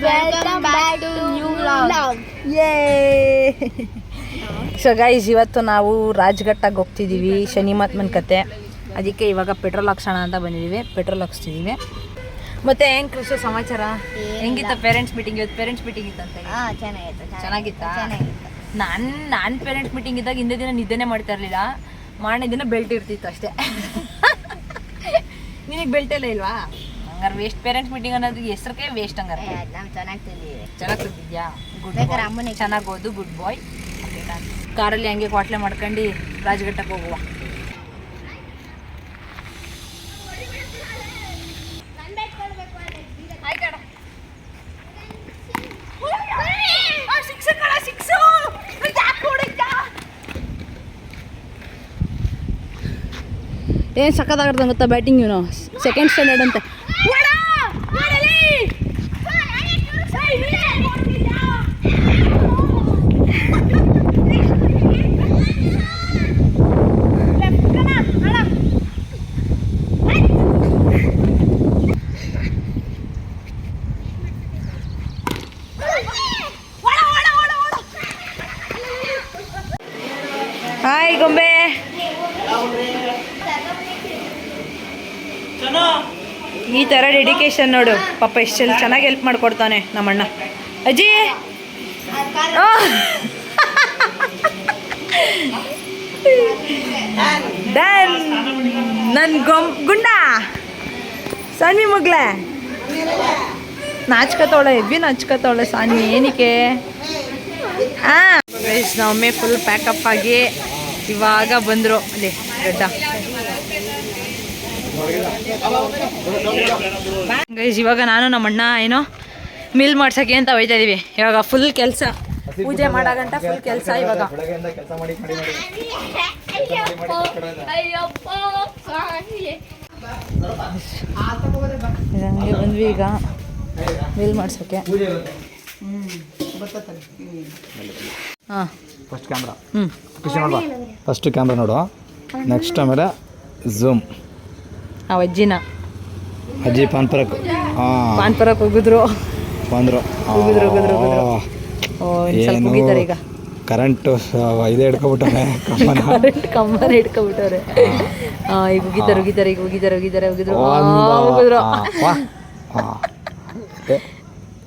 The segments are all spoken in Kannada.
Welcome back to new vlog. So guys, ಇವತ್ತು ನಾವು ರಾಜ್ಘಾಟಾಗಿ ಹೋಗ್ತಿದ್ದೀವಿ. ಶನಿ ಮಹಾತ್ಮನ ಕತೆ. ಅದಕ್ಕೆ ಇವಾಗ ಪೆಟ್ರೋಲ್ ಹಾಕ್ಸೋಣ ಅಂತ ಬಂದಿದ್ದೀವಿ. ಪೆಟ್ರೋಲ್ ಹಾಕ್ಸ್ತಿದ್ದೀವಿ. ಮತ್ತೆ ಹೆಂಗ್ ಕೃಷಿ ಸಮಾಚಾರ? ಹೆಂಗಿತ್ತ ಪೇರೆಂಟ್ಸ್ ಮೀಟಿಂಗ್? ಇವತ್ತು ಪೇರೆಂಟ್ಸ್ ಮೀಟಿಂಗ್ ಇತ್ತಂತೆ. ಚೆನ್ನಾಗಿತ್ತಾ? ನಾನು ಪೇರೆಂಟ್ಸ್ ಮೀಟಿಂಗ್ ಇದ್ದಾಗ ಹಿಂದೆ ದಿನ ನಿದ್ದೆನೇ ಮಾಡ್ತಾ ಇರಲಿಲ್ಲ. ಮಾರನೇ ದಿನ ಬೆಲ್ಟ್ ಇರ್ತಿತ್ತು ಅಷ್ಟೇ. ನಿನಗೆ ಬೆಲ್ಟ್ ಎಲ್ಲ ಇಲ್ವಾ? ಹಂಗಾರೆ ವೇಸ್ಟ್. ಪೇರೆಂಟ್ಸ್ ಮೀಟಿಂಗ್ ಅನ್ನೋದು ಹೆಸರಿಗೆ ವೇಸ್ಟ್. ಹಂಗಾರೆ ಚೆನ್ನಾಗಿ ತಿಂದಿದ್ಯಾ? ಗುಡ್ ಬಾಯ್. ಚೆನ್ನಾಗಿ ಓದು, ಗುಡ್ ಬಾಯ್. ಕಾರಲ್ಲಿ ಹಂಗೆ ಕ್ವಾಟ್ಲೆ ಮಾಡ್ಕೊಂಡು ರಾಜ್ಘಾಟಕ್ಕೆ ಹೋಗುವ. ಏನು ಸಕ್ಕತ್ತಾಗಿರ್ತಾನೆ ಗೊತ್ತಾ ಬ್ಯಾಟಿಂಗ್. ಇವನು ಸೆಕೆಂಡ್ ಸ್ಟ್ಯಾಂಡರ್ಡ್ ಅಂತ. ಹಾಯ್ ಗೊಂಬೆ. ಈ ಥರ ಡೆಡಿಕೇಶನ್ ನೋಡು ಪಾಪ, ಎಷ್ಟು ಚೆನ್ನಾಗಿ ಹೆಲ್ಪ್ ಮಾಡಿಕೊಡ್ತಾನೆ ನಮ್ಮಣ್ಣ. ಅಜ್ಜಿ ನನ್ನ ಗುಂಡ ಸಾನ್ವಿ ಮಗ್ಳೆ ನಾಚ್ಕತ್ತವಳೆ. ಎಬ್ಬಿ ನಾಚ್ಕತ್ತವಳೆ ಸಾನ್ವಿ. ಏನಕ್ಕೆ? ನಾವೊಮ್ಮೆ ಫುಲ್ ಪ್ಯಾಕಪ್ ಆಗಿ ಇವಾಗ ಬಂದರು. ಅಲ್ಲಿ ಗಡ್ಡ ಗೈಸ್, ಇವಾಗ ನಾನು ನಮ್ಮಣ್ಣ ಏನೋ ಮಿಲ್ ಮಾಡ್ಸೋಕ್ಕೆ ಅಂತ ಹೋಯ್ತಾ ಇದೀವಿ. ಇವಾಗ ಫುಲ್ ಕೆಲಸ, ಪೂಜೆ ಮಾಡೋಗಂಟ ಫುಲ್ ಕೆಲಸ. ಇವಾಗ ಹಂಗೆ ಬಂದ್ವಿ ಈಗ ಮಿಲ್ ಮಾಡ್ಸೋಕ್ಕೆ. ಹಾಂ, ಫಸ್ಟ್ ಕ್ಯಾಮ್ರಾ. ಫಸ್ಟ್ ಕ್ಯಾಮ್ರಾ ನೋಡು. ನೆಕ್ಸ್ಟ್ ಆಮೇಲೆ ಝೂಮ್. ಅಜ್ಜಿ ಪಾನ್ಪುರಕ್ಕೆ ಹೋಗಿದ್ರು. ಈಗ ಕರೆಂಟ್ ಇದೇ ಹಿಡ್ಕೊಬಿಟ್ಟವ್ರೆ. ಕಂಬನ ಹಿಡ್ಕೊಬಿಟ್ಟವ್ರೆ. ಈಗ ಹೋಗಿದ್ದಾರೆ.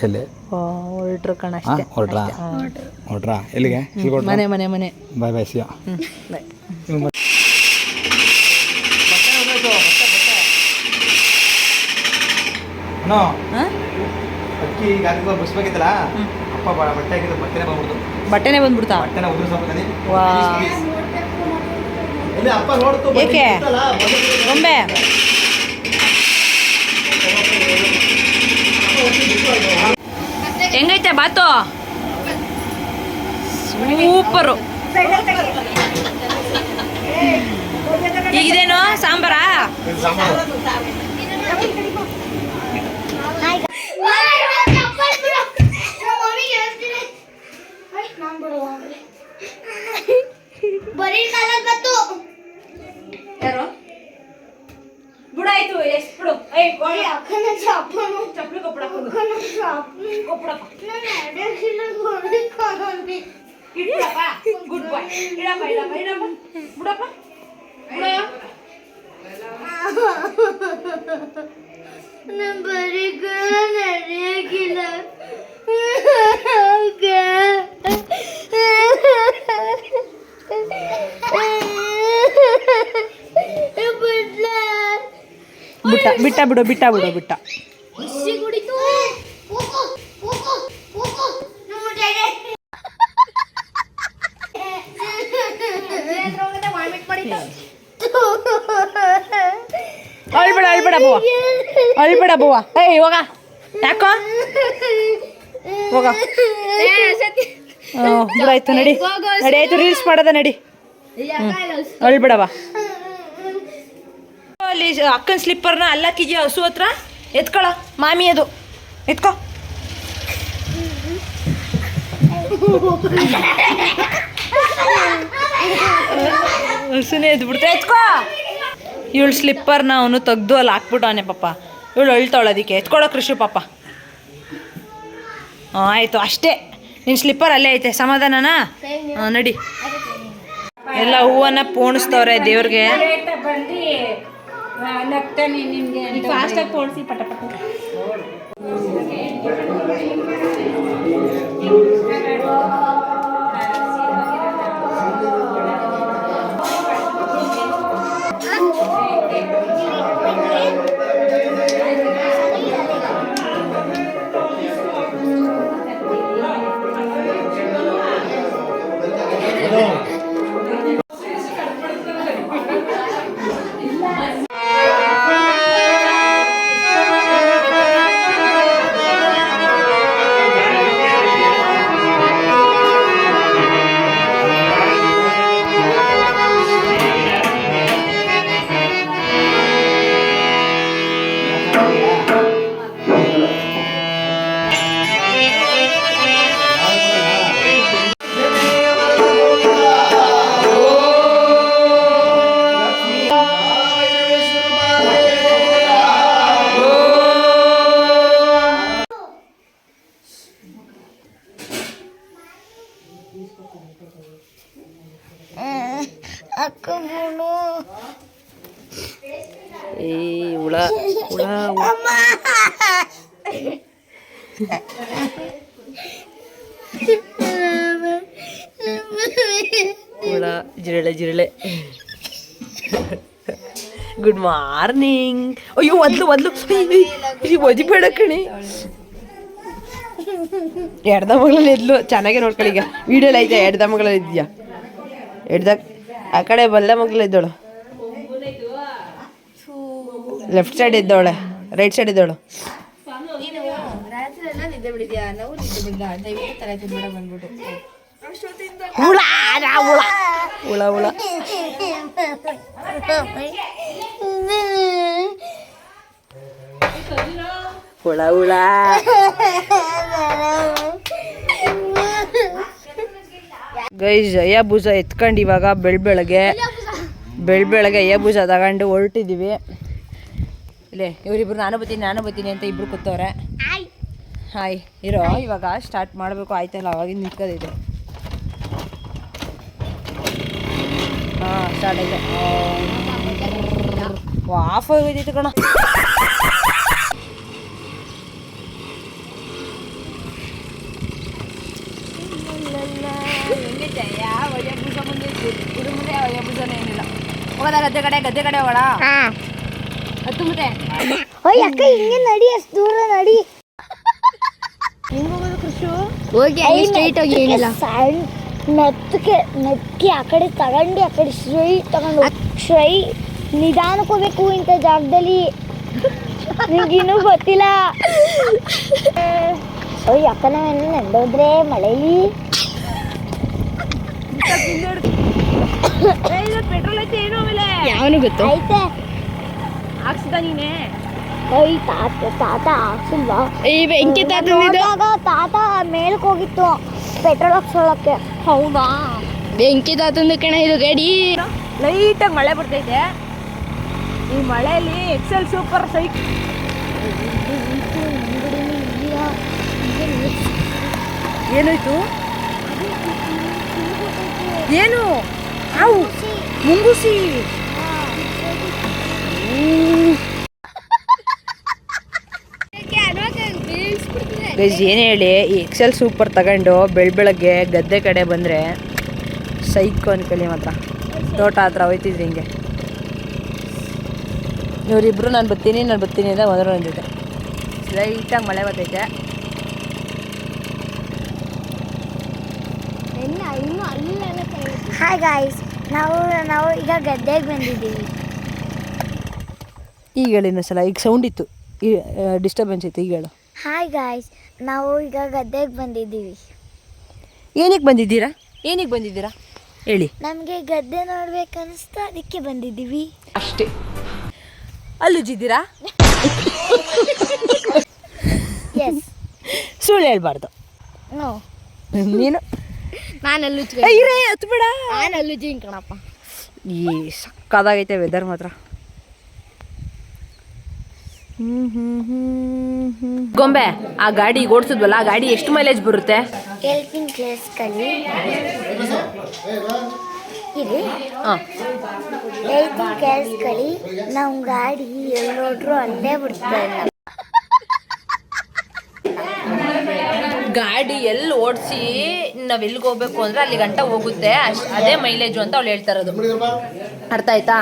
ಎಲ್ಲಿ ಹೊರಟ್ರು ಕಣ ಅಷ್ಟೇ. ಹೊರಟ್ರಾ? ಎಲ್ಲಿಗೆ? ಮನೆ. ಬಾಯ್ ಬಾಯ್. ಸಿಯಾ. ಬಾಯ್. ಅಕ್ಕಿ ಬಸ್ಬೇಕಿತ್ತಲ್ಲ, ಅಪ್ಪ ಬಟ್ಟೆ ಹಾಕಿದ್ದು ಬಟ್ಟೆನೇ ಬಂದ್ಬಿಡ್ತಾ? ಏಕೆ ಗೊಂಬೆ? ಹೆಂಗೈತೆ ಬಾತು? ಸೂಪರು. ಈಗಿದೇನು ಸಾಂಬಾರಾ? ಬಿಡಾಯ್ತು, ಎಷ್ಟು ಬಿಡು. ಚಪ್ಪಲಿ ಗುಡ್ ಬಾಯ್. ಬಿಡಪ್ಪ. ನಡೆಯಾಗಿಲ್ಲ. ಬಿಟ್ಟ. ಅಳ್ಬೇಡ ಬವ್ವ. ಏಯ್ ಹೋಗ. ಯಾಕೋ ಹೋಗ. ಬಿಡಾಯ್ತು, ನಡಿ. ಆಯ್ತು, ರೀಲ್ಸ್ ಮಾಡೋದ ನಡಿ. ಅಳ್ಬೇಡವ. ಅಲ್ಲಿ ಅಕ್ಕನ ಸ್ಲಿಪ್ಪರ್ನ ಅಲ್ಲಾಕಿದ್ಯಾ ಹಸು ಹತ್ರ? ಎತ್ಕೊಳ ಮಾಮಿ, ಅದು ಎತ್ಕೊ. ಹಸುನೇ ಎದ್ದು ಬಿಡ್ತಾ. ಎತ್ಕೊ. ಇವಳು ಸ್ಲಿಪ್ಪರ್ನ ಅವನು ತೆಗ್ದು ಅಲ್ಲಿ ಹಾಕ್ಬಿಟ್ಟವನೆ ಪಾಪ. ಇವಳು ಅಳ್ತಾವಳು, ಅದಕ್ಕೆ ಎತ್ಕೊಳೋ ಕೃಷಿ ಪಾಪ. ಆಯಿತು ಅಷ್ಟೇ. ನಿನ್ನ ಸ್ಲಿಪ್ಪರ್ ಅಲ್ಲೇ ಐತೆ, ಸಮಾಧಾನನಾ? ಹಾಂ ನಡಿ. ಎಲ್ಲ ಹೂವನ್ನ ಪೋಣಿಸ್ತವ್ರೆ ದೇವ್ರಿಗೆ. ಫಾಸ್ಟಾಗಿ ಪೋಣಿಸಿ ಪಟ ಪಟ. ಏ ಹುಳ ಹುಳ ಹುಳ ಜಿರಳೆ ಜಿರಳೆ. Good morning. ಅಯ್ಯೋ ಒದ್ಲು ಒದಿಬೇಡ ಕಣಿ. ಎಡ್ದ ಮಗಳಲ್ಲಿ ಎದ್ಲು. ಚೆನ್ನಾಗೇ ನೋಡ್ಕೊಳ್ಳಿ. ಈಗ ವಿಡಿಯೋಲಿ ಐತೆ ಎಡ್ದ ಮಗಳಲ್ಲಿ ಇದೆಯಾ? ಆ ಕಡೆ ಬಲ್ಲ ಮಗಳು ಇದ್ದವಳು, ಲೆಫ್ಟ್ ಸೈಡ್ ಇದ್ದವಳೆ, ರೈಟ್ ಸೈಡ್ ಇದ್ದವಳು. ಹುಳ ಹುಳ ಹುಳ ಹುಳ ಹುಳ. ಗೈಸ್ ಅಯ್ಯ ಭುಜ ಎತ್ಕೊಂಡು ಇವಾಗ ಬೆಳಗ್ಗೆ ಅಯ್ಯ ಭುಜ ತಗೊಂಡು ಹೊರಟಿದ್ದೀವಿ. ಇಲ್ಲೇ ಇವರಿಬ್ರು ನಾನು ಬರ್ತೀನಿ ಅಂತ ಇಬ್ರು ಕೂತವ್ರೆ. ಹಾಯ್ ಇರೋ, ಇವಾಗ ಸ್ಟಾರ್ಟ್ ಮಾಡಬೇಕು. ಆಯ್ತಲ್ಲ, ಅವಾಗಿಂದ ನಿಂತ್ಕೋದಿದೆ. ಹಾಂ ಸ್ಟಾರ್ಟ್ ಆಯ್ತು. ಆಫ್ ಆಗೋದೈತೆ ಕಣ. ಏನಿಲ್ಲ, ಹೋಗೋದ ಗದ್ದೆ ಕಡೆ ಹೋಗೋಣ. ಹತ್ತು ಮತ್ತೆ ಅಕ್ಕ ಹಿಂಗೆ ನಡಿ, ಅಷ್ಟು ದೂರ ನಡಿ. ಹೋಗಿ ಸ್ಟ್ರೈಟ್ ಹೋಗಿ, ಏನಿಲ್ಲ ನೆತ್ಕೆ ಆ ಕಡೆ ತಗೊಂಡು ಆ ಕಡೆ ಸ್ಟ್ರೈಟ್ ತಗೊಂಡು ನಿಧಾನಕ್ಕೆ ಹೋಗ್ಬೇಕು ಇಂಥ ಜಾಗದಲ್ಲಿ. ನಿಂಗಿನ್ನೂ ಗೊತ್ತಿಲ್ಲ. ಅಕ್ಕನ ನೆಂದೋದ್ರೆ ಮಳೆಲಿ ಪೆಟ್ರೋಲ್ ಐತೆ ಏನೋ ಆಮೇಲೆ ಯಾವನು ಗೊತ್ತು ಐತೆ ಹಾಕ್ಸಿದ ನೀನೆ. ತಾತ ಹಾಕ್ಸಿಲ್ವಾ? ಬೆಂಕಿ ತಾತ ಮೇಲಕ್ಕೆ ಹೋಗಿತ್ತು ಪೆಟ್ರೋಲ್ ಹಾಕ್ಸೋಳಕ್ಕೆ. ಹೌದಾ? ಬೆಂಕಿ ತಾತಂದು ಕಣ ಇದು ಗಾಡಿ. ಲೈಟಾಗಿ ಮಳೆ ಬರ್ತೈತೆ. ಈ ಮಳೆಯಲ್ಲಿ ಎಕ್ಸೆಲ್ ಸೂಪರ್ ಸೈಕ್. ಏನಾಯ್ತು? ಏನು? ಅವು ಮುಂಗುಸಿ. ಏನು ಹೇಳಿ, ಈ ಎಕ್ಸೆಲ್ ಸೂಪರ್ ತಗೊಂಡು ಬೆಳಗ್ಗೆ ಗದ್ದೆ ಕಡೆ ಬಂದರೆ ಸೈಕೋ ಅನ್ಕೊಳ್ಳಿ. ಮಾತ್ರ ತೋಟ ಹತ್ರ ಹೋಯ್ತಿದ್ರಿ ಹಿಂಗೆ ಇವರಿಬ್ರು. ನಾನು ಬರ್ತೀನಿ ಅಂತ ಮೊದಲು ಬಂದಿದ್ದೆ. ಲೈಟಾಗಿ ಮಳೆ ಬರ್ತೈತೆ. ಹಾಯ್ ಗಾಯ್ಸ್, ನಾವು ಈಗ ಗದ್ದೆಗೆ ಬಂದಿದ್ದೀವಿ. ಈಗ ಹೇಳಿ ಇನ್ನೊಂದ್ಸಲ. ಈಗ ಸೌಂಡ್ ಇತ್ತು, ಈ ಡಿಸ್ಟರ್ಬೆನ್ಸ್ ಇತ್ತು. ಈಗ ಹೇಳು. ಹಾಯ್ ಗಾಯ್ಸ್, ನಾವು ಈಗ ಗದ್ದೆಗೆ ಬಂದಿದ್ದೀವಿ. ಏನಕ್ಕೆ ಬಂದಿದ್ದೀರಾ ಹೇಳಿ. ನಮಗೆ ಗದ್ದೆ ನೋಡ್ಬೇಕನ್ನಿಸ್ತು, ಅದಕ್ಕೆ ಬಂದಿದ್ದೀವಿ ಅಷ್ಟೇ. ಅಲ್ಲುಜ್ಜಿದ್ದೀರಾ? ಎಸ್. ಸುಳ್ಳು ಹೇಳ್ಬಾರ್ದು. ನೋ, ನೀನು ನಾನಲ್ಲೂ ಹತ್ತು ಬೇಡ. ನಾನಲ್ಲೂ ಜೀನ್ ಕಣಪ್ಪ. ಈ ಸಕ್ಕದಾಗೈತೆ ವೆದರ್ ಮಾತ್ರ. ಗೊಂಬೆ ಆ ಗಾಡಿ ಓಡಿಸಿದ್ವಲ್ಲ, ಆ ಗಾಡಿ ಎಷ್ಟು ಮೈಲೇಜ್ ಬರುತ್ತೆ? ಹೇಳ್ತೀನಿ ಕೇಳಿಸ್ಕೊಳ್ಳಿ. ಇದು ಹೇಳ್ತೀನಿ ಕೇಳಿಸ್ಕೊಳ್ಳಿ. ನಾವು ಗಾಡಿ ಎಲ್ಲೋಡ್ರು ಅಲ್ಲೇ ಬಿಡ್ತಾರೆ. ಗಾಡಿ ಎಲ್ಲಿ ಓಡಿಸಿ ನಾವು ಎಲ್ಲಿಗೆ ಹೋಗ್ಬೇಕು ಅಂದರೆ ಅಲ್ಲಿ ಗಂಟ ಹೋಗುತ್ತೆ, ಅದೇ ಮೈಲೇಜು ಅಂತ ಅವಳು ಹೇಳ್ತಾ ಇರೋದು. ಅರ್ಥ ಆಯ್ತಾ?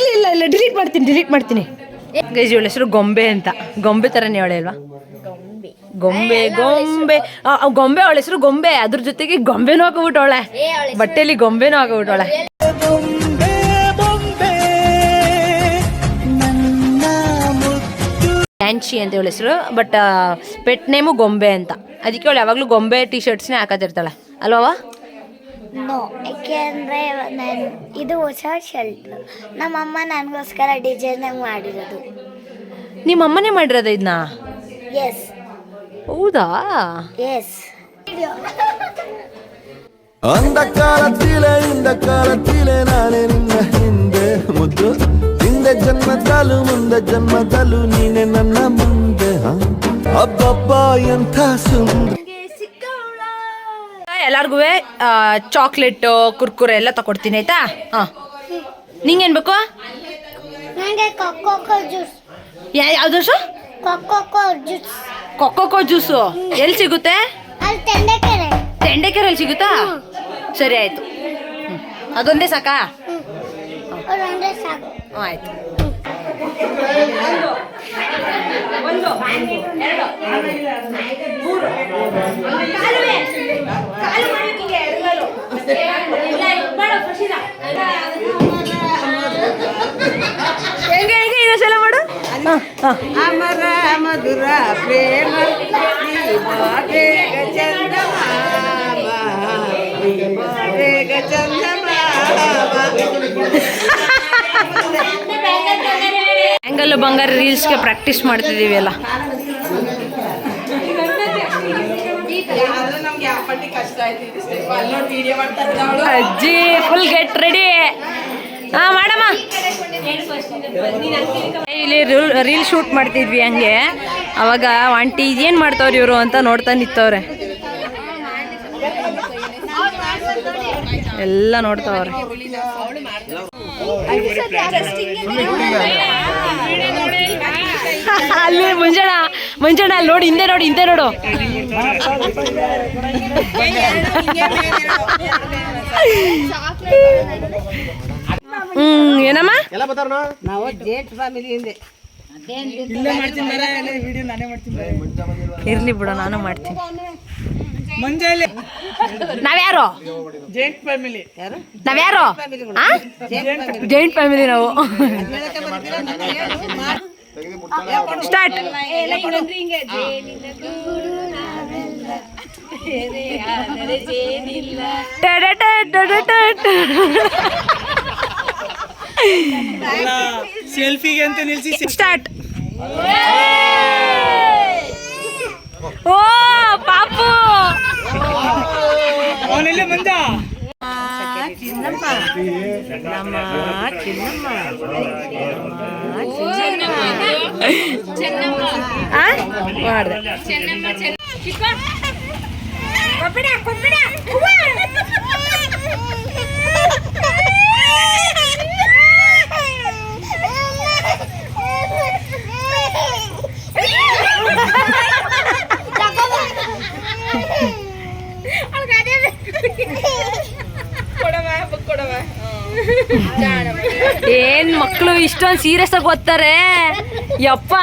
ಇಲ್ಲ ಡಿಲೀಟ್ ಮಾಡ್ತೀನಿ. ಗೈಸ್ ಇವಳ ಹೆಸರು ಗೊಂಬೆ ಅಂತ. ಗೊಂಬೆ ಥರನೇ ಅವಳೆ ಅಲ್ವಾ? ಗೊಂಬೆ ಅವಳ ಹೆಸರು ಗೊಂಬೆ. ಅದ್ರ ಜೊತೆಗೆ ಗೊಂಬೆನೂ ಹಾಕೋಬಿಟ್ಟವಳೆ, ಬಟ್ಟೆಲಿ ಗೊಂಬೆನೂ ಹಾಕೋಬಿಟ್ಟವಳೆ. ಡ್ಯಾನ್ಶಿ ಅಂತ ಇವಳ ಹೆಸರು, ಬಟ್ ಪೆಟ್ ನೇಮು ಗೊಂಬೆ ಅಂತ. ಅದಕ್ಕೆ ಅವಳು ಯಾವಾಗಲೂ ಗೊಂಬೆ ಟೀ ಶರ್ಟ್ಸ್ನೇ ಹಾಕೋತಿರ್ತಾಳೆ ಅಲ್ವಾ? ನೋ, ಯಾಕೆಂದರೆ ಇದು ಹೊಸ ಶರ್ಟ್ ನಮ್ಮಮ್ಮ ನನಗೋಸ್ಕರ ಡಿಸೈನಾಗಿ ಮಾಡಿರೋದು. ನಿಮ್ಮ ಅಮ್ಮನೇ ಮಾಡಿರೋದು ಇದನ್ನ? ಎಸ್. ಹೌದಾ? ಎಸ್. ಅಂದ ಕಾಲத்திலே ನಾನೇ ನಿನ್ನ ಹಿಂದೆ ಮುದ್ದು, ಹಿಂದೆ ಜನ್ಮದಲ್ಲೂ ಮುಂದೆ ಜನ್ಮದಲ್ಲೂ ನೀನೆ ನನ್ನ ಮುಂದೆ. ಅಬ್ಬಬ್ಬ ಎಂಥ ಸುಂದರ. ಎಲ್ಲಾರ್ಗೂ ಚಾಕ್ಲೇಟು ಕುರ್ಕುರೆ ಎಲ್ಲ ತಗೊಡ್ತೀನಿ ಆಯ್ತಾ? ಹಾಂ, ನಿಂಗೇನು ಬೇಕು? ನನಗೆ ಕೊಕ್ಕೋ ಜ್ಯೂಸ್. ಯಾವ್ದು ಜ್ಯೂಸು? ಕೊಕ್ಕೋ ಜ್ಯೂಸು ಎಲ್ಲಿ ಸಿಗುತ್ತೆ? ತೆಂಡೆಕೆರೆಯಲ್ಲಿ ಸಿಗುತ್ತಾ? ಸರಿ ಆಯಿತು. ಅದೊಂದೇ ಸಾಕಾ? ಆಯ್ತು. ಹೆಂಗೆ ಇನ್ನೊಂದ್ಸಲ ಮಾಡು. ಅಮರ ಮಧುರ ಪ್ರೇಮ ಆ್ಯಂಗಲ್ ಬಂಗಾರ ರೀಲ್ಸ್ಗೆ ಪ್ರಾಕ್ಟೀಸ್ ಮಾಡ್ತಿದ್ದೀವಿ ಅಲ್ಲ. ಅಜ್ಜಿ ಫುಲ್ ಗೆಟ್ ರೆಡಿ. ಹಾಂ ಮಾಡಮ್ಮ. ಇಲ್ಲಿ ರೀಲ್ ಶೂಟ್ ಮಾಡ್ತಿದ್ವಿ ಹಂಗೆ, ಅವಾಗ ಆಂಟಿ ಏನು ಮಾಡ್ತಾವ್ರಿ ಇವರು ಅಂತ ನೋಡ್ತಾ ನಿಂತವ್ರೆ. ಎಲ್ಲ ನೋಡ್ತಾವ್ರೆ. ಅಲ್ಲಿ ಮುಂಜಾನ ಅಲ್ಲಿ ನೋಡಿ, ಹಿಂದೆ ನೋಡು. ಏನಮ್ಮ? ನಾವು ಜೇಟ್ ಫ್ಯಾಮಿಲಿ ಹಿಂದೆ ಇರ್ಲಿ ಬಿಡು, ನಾನು ಮಾಡ್ತೀನಿ. ನಾವ್ಯಾರು? Giant family. ನಾವ್ಯಾರು? ಜೈಂಟ್ ಫ್ಯಾಮಿಲಿ ನಾವು. ಸ್ಟಾರ್ಟ್. ಸೆಲ್ಫಿಗೆ ಅಂತ ನಿಲ್ಸಿ ಸ್ಟಾರ್ಟ್. ಓ ಪಾಪು ಅವನೆಲ್ಲ ಬಂದ. ಚಿನ್ನಮ್ಮ ಮಾಡಿದೆ. ಏನ್ ಮಕ್ಕಳು ಇಷ್ಟೊಂದು ಸೀರಿಯಸ್ ಆಗಿ ಓದ್ತಾರೆ ಯಪ್ಪ.